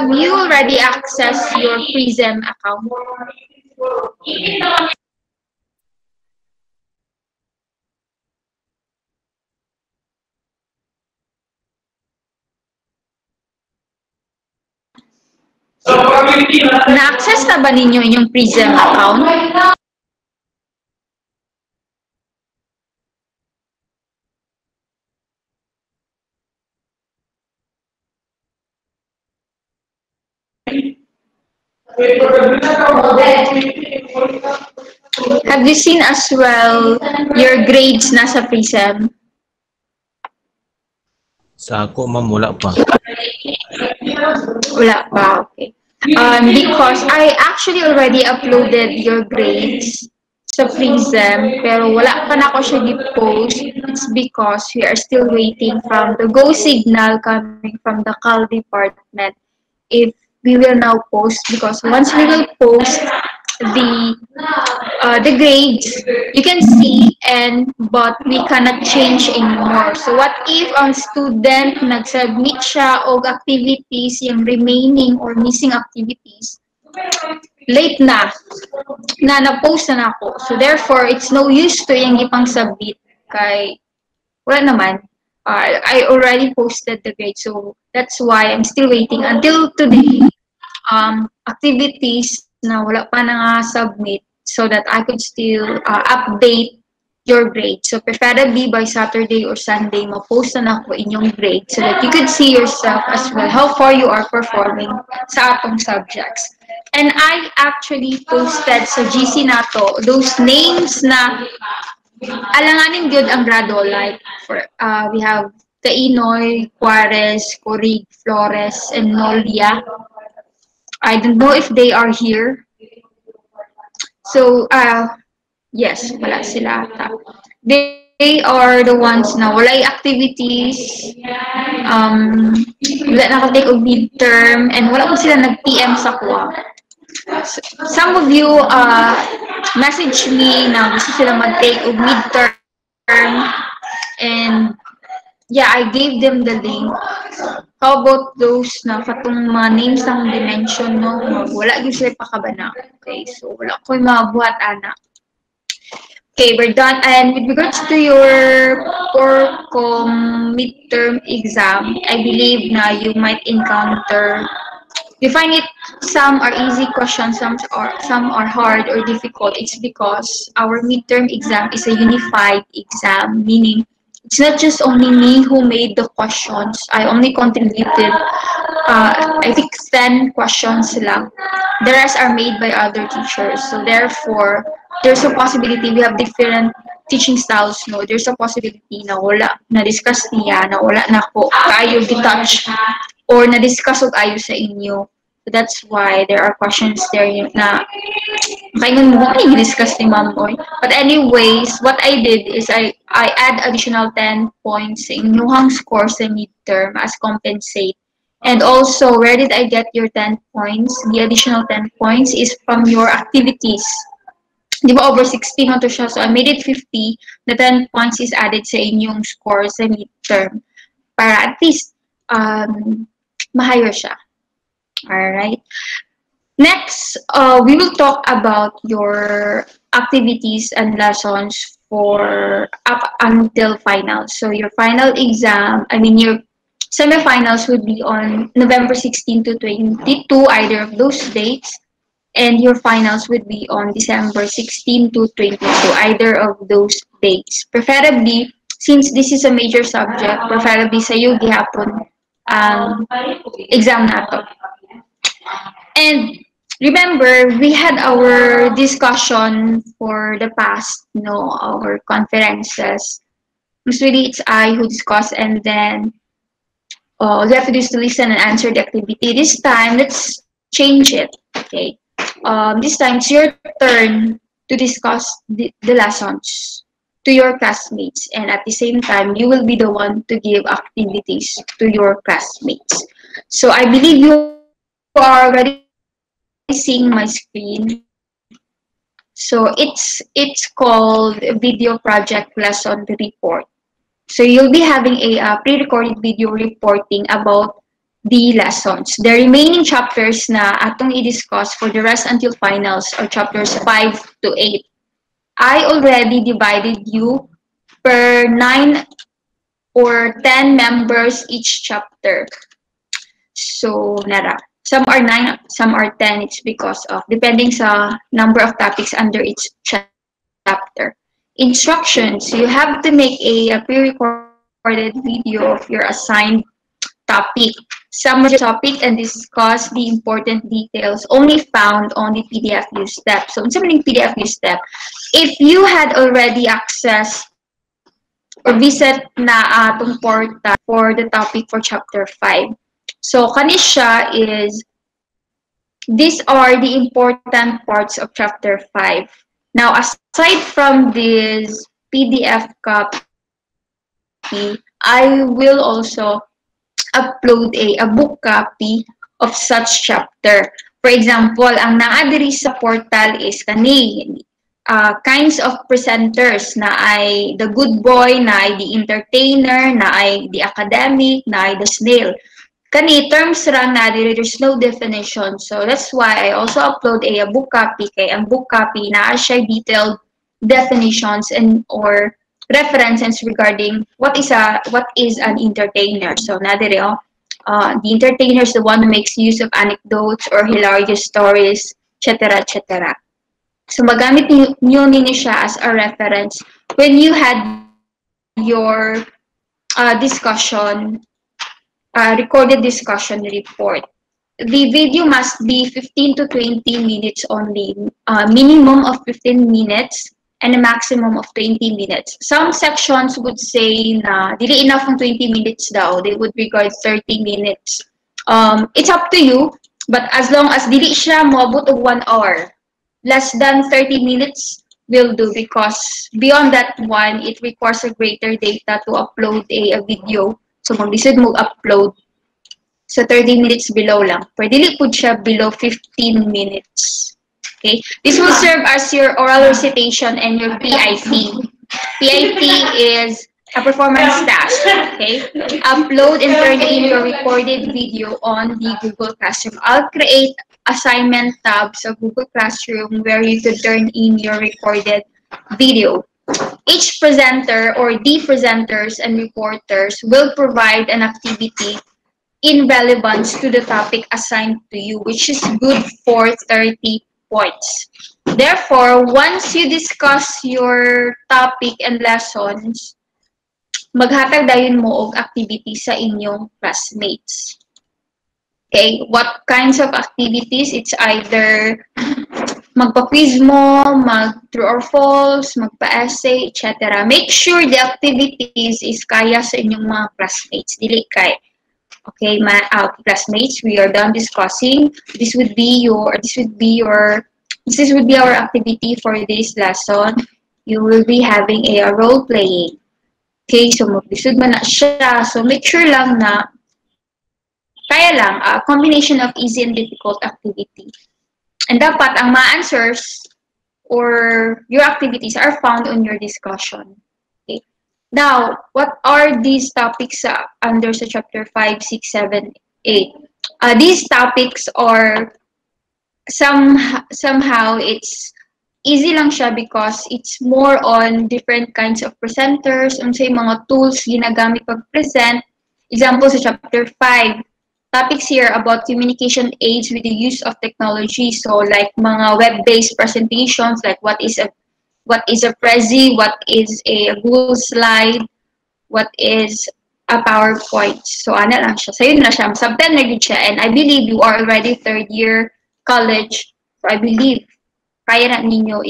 have you already accessed your Prism account? Na-access na ba ninyo inyong Prism account? Have you seen as well your grades nasa Prism? Sa ako, ma'am, wala pa. Wala pa, okay. Because I actually already uploaded your grades sa Prism, pero wala pa na ako siya di-post. It's because we are still waiting from the go signal coming from the CAL department if we will now post, because once we will post the grades, you can see, but we cannot change anymore. So what if ang student nag-submit siya og activities, yung remaining or missing activities, late na-post na ako. So therefore, it's no use to yung ipang submit kay wala naman. I already posted the grade, so that's why I'm still waiting until today. Activities na wala pa na submit so that I could still update your grade. So preferably by Saturday or Sunday, ma-post na ako inyong grade so that you could see yourself as well how far you are performing sa atong subjects. And I actually posted sa GC nato those names na alanganin gyud ang grado, like for we have Tainoy, Juarez, Corig, Flores, and Nolia. I don't know if they are here. So, yes, wala sila ata. They are the ones na walay activities, wala nakatake og midterm, and wala po sila nag-PM sa kuha. Some of you message me na gusto sila mag-take og midterm, and yeah, I gave them the link. How about those na katong mga names ng dimension, no? Wala yung sila pakabana. Okay, so wala ko yung mga buhat, anak. Okay, we're done. And with regards to your Porcom midterm exam, I believe na you might encounter, you find it, some are easy questions, some are hard or difficult. It's because our midterm exam is a unified exam, meaning it's not just only me who made the questions. I only contributed, I think 10 questions lang. The rest are made by other teachers. So therefore, there's a possibility we have different teaching styles, no? There's a possibility na wala, na-discuss niya, na wala na ko kayo detouch, or na-discuss og ayo sa inyo. So that's why there are questions there na kaingon mo kung i-discuss ni Ma'am Boy. But anyways, what I did is I add additional 10 points sa inyong score sa midterm as compensate. And also, where did I get your 10 points? The additional 10 points is from your activities. Di ba over 16 na to siya? So I made it 50. The 10 points is added sa inyong score sa midterm para at least ma-higher siya. Alright. Next, we will talk about your activities and lessons for up until finals. So your final exam, your semifinals would be on November 16 to 22, either of those dates. And your finals would be on December 16 to 22, either of those dates. Preferably, since this is a major subject, preferably sa iyo gihapon exam nato. And remember, we had our discussion for the past, our conferences. Usually it's I who discuss, and then all you have to do is to listen and answer the activity. This time, let's change it. Okay. This time, it's your turn to discuss the lessons to your classmates, and at the same time, you will be the one to give activities to your classmates. So I believe you are already seeing my screen. So it's called Video Project Lesson Report. So you'll be having a pre-recorded video reporting about the lessons. The remaining chapters na atong i-discuss for the rest until finals are chapters 5 to 8. I already divided you per 9 or 10 members each chapter. So, nara. Some are 9, some are 10. It's because of, depending sa number of topics under each chapter. Instructions, you have to make a pre-recorded video of your assigned topic. Summarize the topic and discuss the important details only found on the PDF view step. So, in some PDF view step, if you had already access or visit na atong portal for the topic for chapter 5. So, kanisya is, these are the important parts of chapter 5. Now, aside from this PDF copy, I will also upload a book copy of such chapter. For example, ang naa diri sa portal is kani kinds of presenters na ay the good boy, na ay the entertainer, na ay the academic, na ay the snail. Kani terms ra na diri, there's no definition. So that's why I also upload a book copy, kay ang book copy na siya detailed definitions and or references regarding what is an entertainer. So na diri the entertainer is the one who makes use of anecdotes or hilarious stories, etc., etc. So magamit niyo ninyo siya as a reference when you had your recorded discussion report. The video must be 15 to 20 minutes only, minimum of 15 minutes and a maximum of 20 minutes. Some sections would say na dili enough ng 20 minutes daw, they would regard 30 minutes. It's up to you, but as long as dili siya moabot og 1 hour, less than 30 minutes will do, because beyond that one, it requires a greater data to upload a video. So, mag-lisod mo upload. So, 30 minutes below lang. Pwede li po siya below 15 minutes. Okay? This will serve as your oral recitation and your PIT. PIT is a performance task. Okay? Upload and turn in your recorded video on the Google Classroom. I'll create assignment tabs of Google Classroom where you could turn in your recorded video. Each presenter or the presenters and reporters will provide an activity in relevance to the topic assigned to you, which is good for 30 points. Therefore, once you discuss your topic and lessons, maghatag dayon mo og activity sa inyong classmates. Okay, what kinds of activities? It's either magpa-quiz mo, mag-true or false, magpa-essay, etc. Make sure the activities is kaya sa inyong mga classmates. Dili kay, okay, classmates, we are done discussing. This would be our activity for this lesson. You will be having a role playing. Okay, so mag-lisod man na siya. So make sure lang na kaya lang, a combination of easy and difficult activity. And dapat ang mga answers or your activities are found on your discussion. Okay. Now, what are these topics under sa chapter 5, 6, 7, 8? These topics are somehow it's easy lang siya because it's more on different kinds of presenters, unsay mga tools ginagamit pag-present. Example sa chapter 5. Topics here about communication aids with the use of technology. So like mga web-based presentations, like what is a Prezi, what is a Google slide, what is a PowerPoint. So ana lang siya. So yun na siya. Sub-10 na yun siya. And I believe you are already third year college. So I believe kaya na ninyo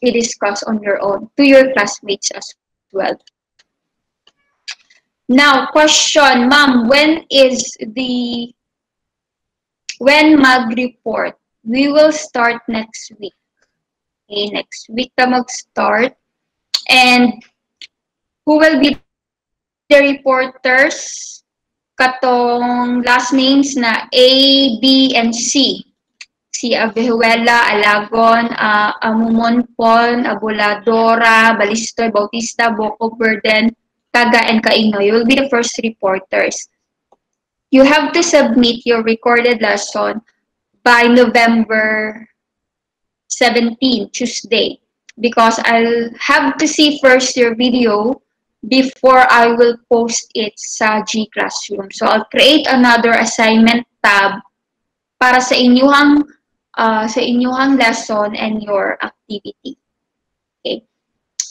i-discuss on your own to your classmates as well. Now, question, ma'am, when mag-report? We will start next week. Okay, next week ka mag-start. And who will be the reporters? Katong last names na A, B, and C. Si Abejuela, Alagon, Amumonpon, Abuladora, Balistoy, Bautista, Boco, Burden, Kaga, and Kaino. You will be the first reporters. you have to submit your recorded lesson by November 17, Tuesday, because I'll have to see first your video before I will post it sa G Classroom. So I'll create another assignment tab para sa inyuhang lesson and your activity. Okay.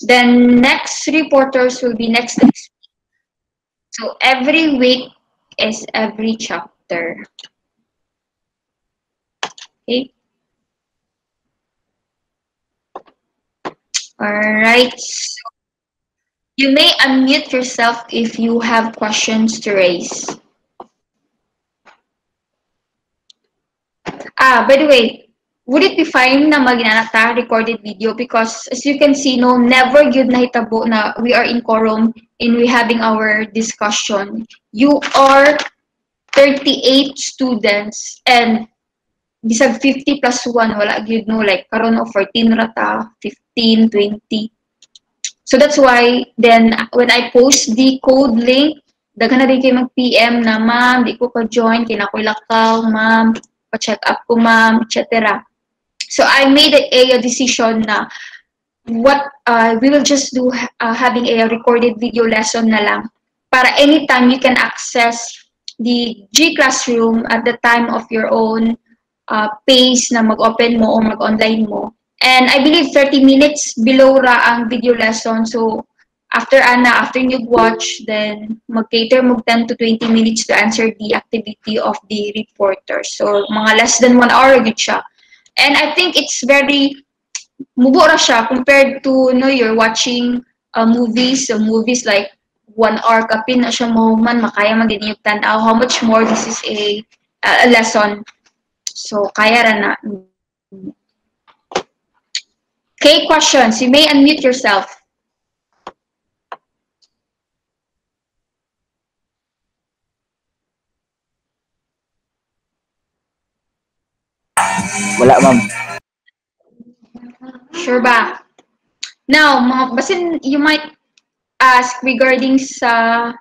Then next reporters will be next week. So every week is every chapter. Okay. Alright. So you may unmute yourself if you have questions to raise. By the way, would it be fine na maginanata recorded video? Because as you can see, no, never yun nahitabo na we are in quorum and we having our discussion. You are 38 students and bisag 50 plus 1, wala yun, no, like karon o 14 rata, 15, 20. So that's why then when I post the code link, daghan na rin kayo mag-PM na, ma'am, di ko ka-join, kinakoy lakaw, ma'am, pa-check up ko, ma'am, etc. So I made a decision na what we will just do having a recorded video lesson na lang para anytime you can access the G Classroom at the time of your own pace na mag-open mo o mag-online mo. And I believe 30 minutes below ra ang video lesson. So after you watch, then mag-cater mo 10 to 20 minutes to answer the activity of the reporter. So mga less than 1 hour yun siya. And I think it's very mubura siya compared to you're watching movies. So movies like 1 hour kapin na siya mo man makaya mag-inyog tanaw. How much more this is a lesson. So kaya ra na. Okay, questions. You may unmute yourself. Wala, ma'am. Sure ba? Now, basin you might ask regarding sa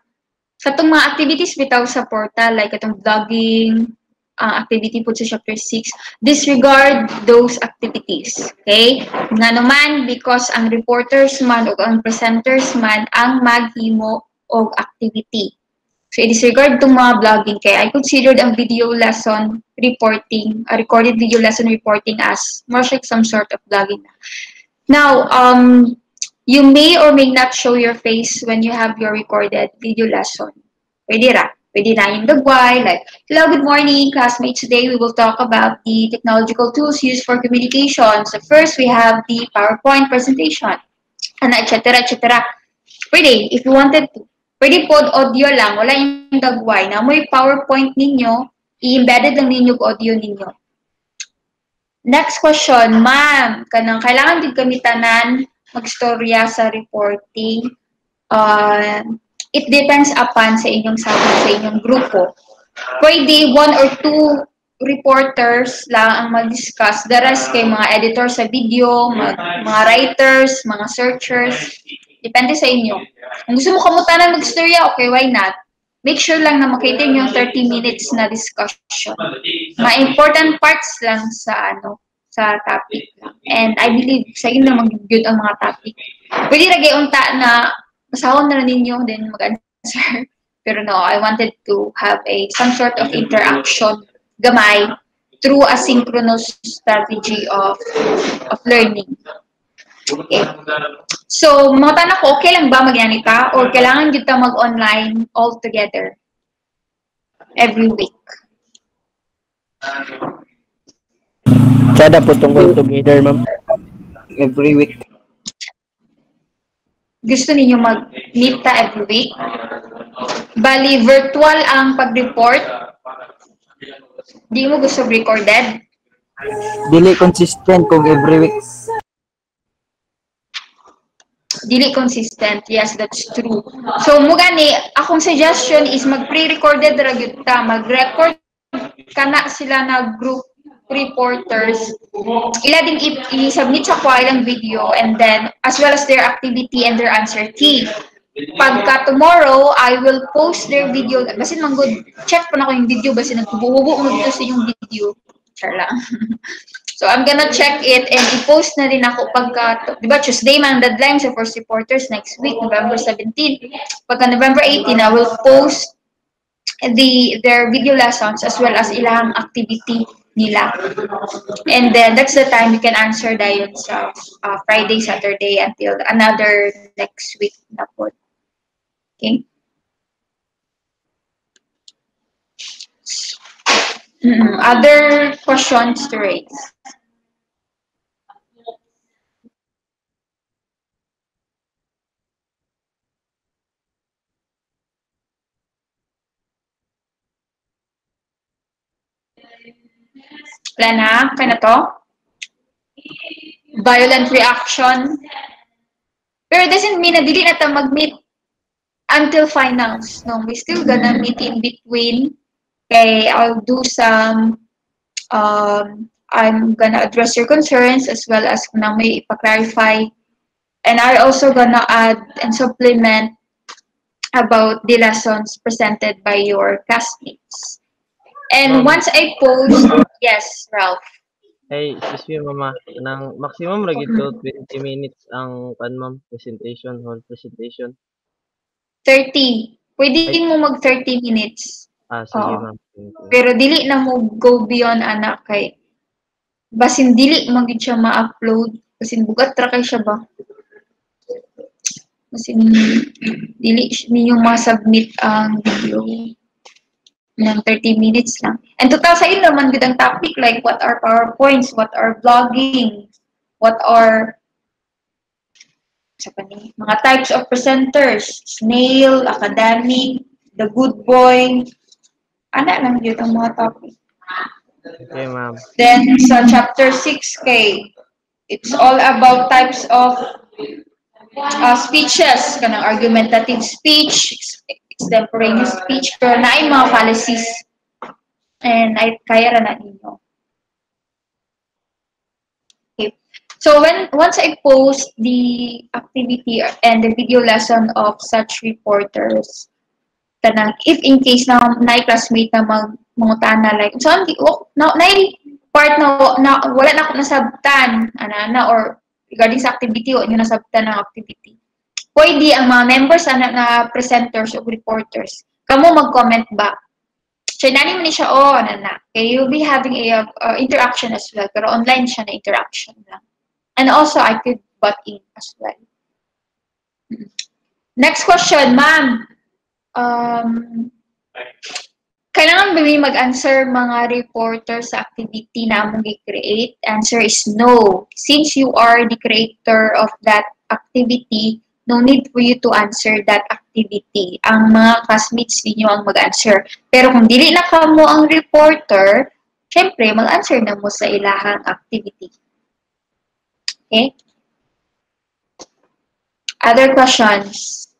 tong mga activities bitaw sa portal, like itong vlogging, activity po sa chapter 6, disregard those activities. Okay? Nga naman, because ang reporters man o ang presenters man ang maghimo og activity. So, i-disregard itong mga vlogging. Kaya I considered ang video lesson reporting, a recorded video lesson reporting as more like some sort of vlogging. Now, you may or may not show your face when you have your recorded video lesson. Pwede ra. Pwede na yung dagway, like, hello, good morning, classmates. Today we will talk about the technological tools used for communication. So first, we have the PowerPoint presentation, and etc. etc. Pwede, if you wanted to. Pwede pod audio lang, wala yung dagway. Na may PowerPoint ninyo, i-embedded lang ninyo audio ninyo. Next question, ma'am, kailangan din kami tanan magstorya sa reporting. It depends upon sa inyong sabi, sa inyong grupo. Pwede 1 or 2 reporters lang ang mag-discuss. The rest kay mga editors sa video, mga writers, mga searchers. Depende sa inyo. Kung gusto mo kamutanan mag-storya, okay, why not? Make sure lang na makita nyo yung 30 minutes na discussion. Mga important parts lang sa topic lang. And I believe sa inyo na mag-good ang mga topic. Pwede lagay unta na masahon na ninyo, then mag-answer. Pero no, I wanted to have some sort of interaction, gamay, through a synchronous strategy of learning. Okay. So, mga tanong ko, okay lang ba magyanit ka? Or kailangan dito mag-online all together every week? Sada po tungkol together, ma'am. Every week. Gusto ninyo mag-meet ta every week? Bali, virtual ang pag-report? Di mo gusto recorded? Dili consistent kung every week. Dili consistent. Yes, that's true. So, mugani, akong suggestion is mag-pre-recorded ra gyud ta. Mag-record kana sila na group reporters. Ila din i-submit sa ilang video, and then as well as their activity and their answer key. pagka tomorrow, I will post their video. Basin man good, check pa na ko yung video. Basin nagbububo mo dito sa yung video. Char lang. So, I'm gonna check it and i-post na rin ako pagka, di ba, Tuesday man deadline sa first reporters next week, November 17. Pagka November 18, I will post their video lessons as well as ilang activity nila. And then, that's the time you can answer dayon sa Friday, Saturday until another next week na po. Okay? Other questions to raise? Wala na? Kaya na to? Violent reaction. Pero it doesn't mean na dili na ta mag-meet until finals. No, we still gonna meet in between. Okay, I'll do some, I'm gonna address your concerns as well as kung na may ipa-clarify. And I also gonna add and supplement about the lessons presented by your classmates. And once I post, yes, Ralph. Hey, excuse me, mama. Nang maximum lagi to 20 minutes ang ma'am, presentation, whole presentation. 30. Pwede mo mag 30 minutes. Sige, ma'am. Pero dili na mo go beyond anak kay basin dili magid siya ma-upload basin bugat ra kay siya ba. Basin dili ninyo ma-submit ang video ng 30 minutes lang. And total sa inyo naman gud ang topic like what are PowerPoints, what are vlogging, what are mga types of presenters, snail, academic, the good boy. Ana lang yun ang mga topic. Okay, ma'am. Then sa chapter 6K, it's all about types of speeches, kanang argumentative speech, extemporaneous speech, pero naay mga fallacies. And ay kaya ra na ninyo. Okay. So once I post the activity and the video lesson of such reporters, tanang if in case na classmate na mangutana like so na part na wala na ako nasabtan ana or regarding sa activity o inyo nasabtan ng activity. Pwede ang mga members na presenters o reporters kamo mag-comment ba. So nani mo ni siya okay, you'll be having a interaction as well pero online siya na interaction lang. And also I could butt in as well. Next question, ma'am. Kailangan ba may mag-answer mga reporter sa activity na mong i-create? Answer is no. Since you are the creator of that activity, no need for you to answer that activity. Ang mga classmates ninyo ang mag-answer. Pero kung dili na ka mo ang reporter, syempre, mag-answer na mo sa ilahang activity. Okay? Other questions?